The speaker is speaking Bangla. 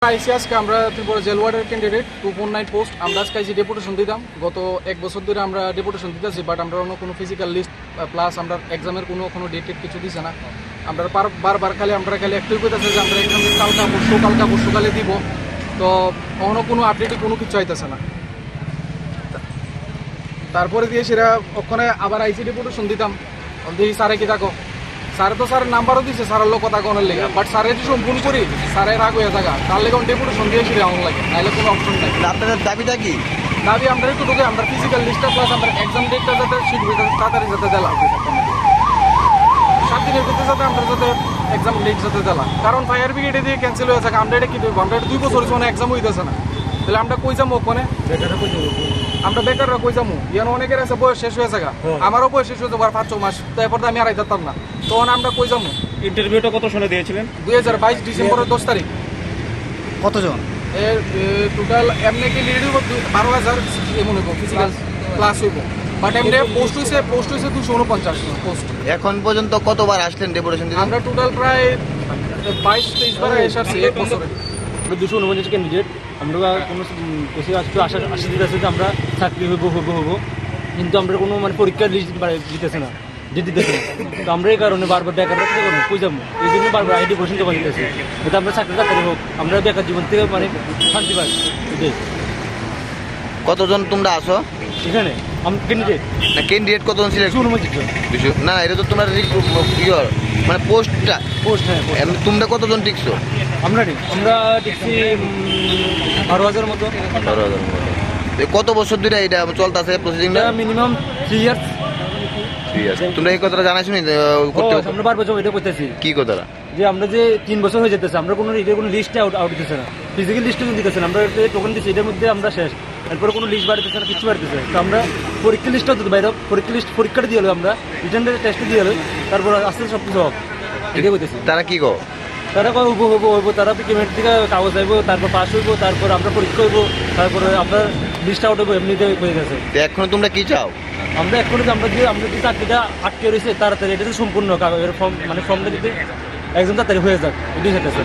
আইসি আজকে আমরা ত্রিপুরা জেল ওয়ার্ডের ক্যান্ডিডেট 249 পোস্ট আমরা আজকে আইসি ডেপুটেশন দিতাম। গত এক বছর ধরে আমরা ডেপুটেশন দিতেছি, বাট আমরা কোনো ফিজিক্যাল লিস্ট প্লাস আমরা এক্সামের কোনো ডেটেড কিছু দিছে না। আমরা বারবার খালি একটাই কইতেছে যে আমরা এক্সাম কালকা পরশুকালে দিব, তো কোনো আপডেটে কোনো কিছু আইতেছে না। তারপরে দিয়ে সেটা ওখানে আবার আইসি ডেপুটেশন দিতাম, দেখি স্যারে কি থাকো, স্যার তো স্যারের নাম্বারও দিচ্ছে স্যারের লোক কথা কোনের লেগে, বাট স্যারের যদি সম্পূর্ণ করি স্যারের রাগ হয়ে থাকা, তার লেগে ডেপুটেশন দিয়ে সেটা এমন লাগে, নাহলে কোনো অপশন নাই। আপনাদের দাবিটা কি? দাবি আমরা একটু ঢুকে আমরা ফিজিক্যাল লিস্টটা প্লাস আমরা এক্সাম ডেটটা যাতে শিট তাড়াতাড়ি যাতে দিলাম, 7 দিনের ভিতরে যাতে আমরা যাতে এক্সাম ডেট যাতে দিলাম। কারণ ফায়ার ব্রিগেডে দিয়ে ক্যান্সেল হয়ে থাকে, আমরা এটা কি দেবো, আমরা 2 বছর মানে এক্সাম হইতেছে না, তাহলে আমরা কই যাবো ওখানে? আমরা বেকাররা কই যাবো? ইয়ানো অনেকের আছে বয়স শেষ হয়ে থাকে, আমারও বয়স শেষ হয়ে যাবো আর 5-6 মাস, তারপর তো আমি আর যেতাম না, তখন আমরা কই যাবো? ইন্টারভিউটা কত সালে দিয়েছিলেন? 2022 ডিসেম্বরের 10 তারিখ। কতজন? এর টোটাল এমনি কি লিড হইব 12,000 এমন হইব ফিজিক্যাল ক্লাস হইব, বাট এমনি পোস্ট হইছে 249 পোস্ট। এখন পর্যন্ত কতবার আসলেন ডেপুটেশন দিতে? আমরা টোটাল প্রায় 22-23 বার এসেছি এক বছরে। আমরা 249 ক্যান্ডিডেট, আমরা কোনো কোচিং আজকে আশা দিতেছে যে আমরা চাকরি হইব, কিন্তু আমরা কোনো মানে পরীক্ষার লিস্ট দিতেছে না, দিতেছে না। তো আমরা এই কারণে বারবার বেকাররা কী করবো, কই যাবো, এই জন্য বারবার আইডি কোশ্চেন জমা দিতেছে, যাতে আমরা চাকরি তাড়াতাড়ি হোক, আমরা বেকার জীবন থেকে মানে শান্তি পাই। এটাই। কতজন তোমরা আসো এখানে আমরা ক্যান্ডিডেট না? ক্যান্ডিডেট কতজন সিলেক্ট? 249 জন। না, এটা তো তোমরা মানে পোস্টটা পোস্ট, হ্যাঁ post। এমনি তোমরা কতজন টিকছো? আমরা দেখছি 12,000 মতো। কত বছর ধরে এটা চলতেছে প্রসিডিংটা? Minimum 3 years. তোমরা এই কথাটা জানাইছো নি করতে? আমরা বারবার এটা করতেছি কি কথাটা? যে আমরা যে 3 বছর হয়ে যেতেছে, আমরা কোনো লিস্টে আউট দিতেছে না, ফিজিক্যাল লিস্টে দিতেছে না, আমরা টোকেন দিচ্ছি, এটার মধ্যে আমরা শেষ। এরপরে কোনো লিস্ট বাড়িতেছে না, কিছু বাড়িতেছে। তো আমরা পরীক্ষা লিস্টটাও দিতে বাইরে, পরীক্ষাটা দিয়ে হলো, আমরা রিটার্ন টেস্ট দিয়ে হলো, তারপর আস্তে আস্তে সব কিছু হোক, এটাই করতেছি। তারা কি গো? তারা কয় হইব, তারা পেমেন্ট থেকে কাগজ আইব, তারপর পাস হইব, তারপর আমরা পরীক্ষা হইব, তারপরে আমরা লিস্ট আউট হইব, এমনিতে হয়ে গেছে। এখন তোমরা কি চাও? আমরা এখন আমরা যে চাকরিটা আটকে রয়েছে তাড়াতাড়ি এটা সম্পূর্ণ কাগজের ফর্মটা দিতে একদম তাড়াতাড়ি হয়ে যাক, এটাই চাইতেছে।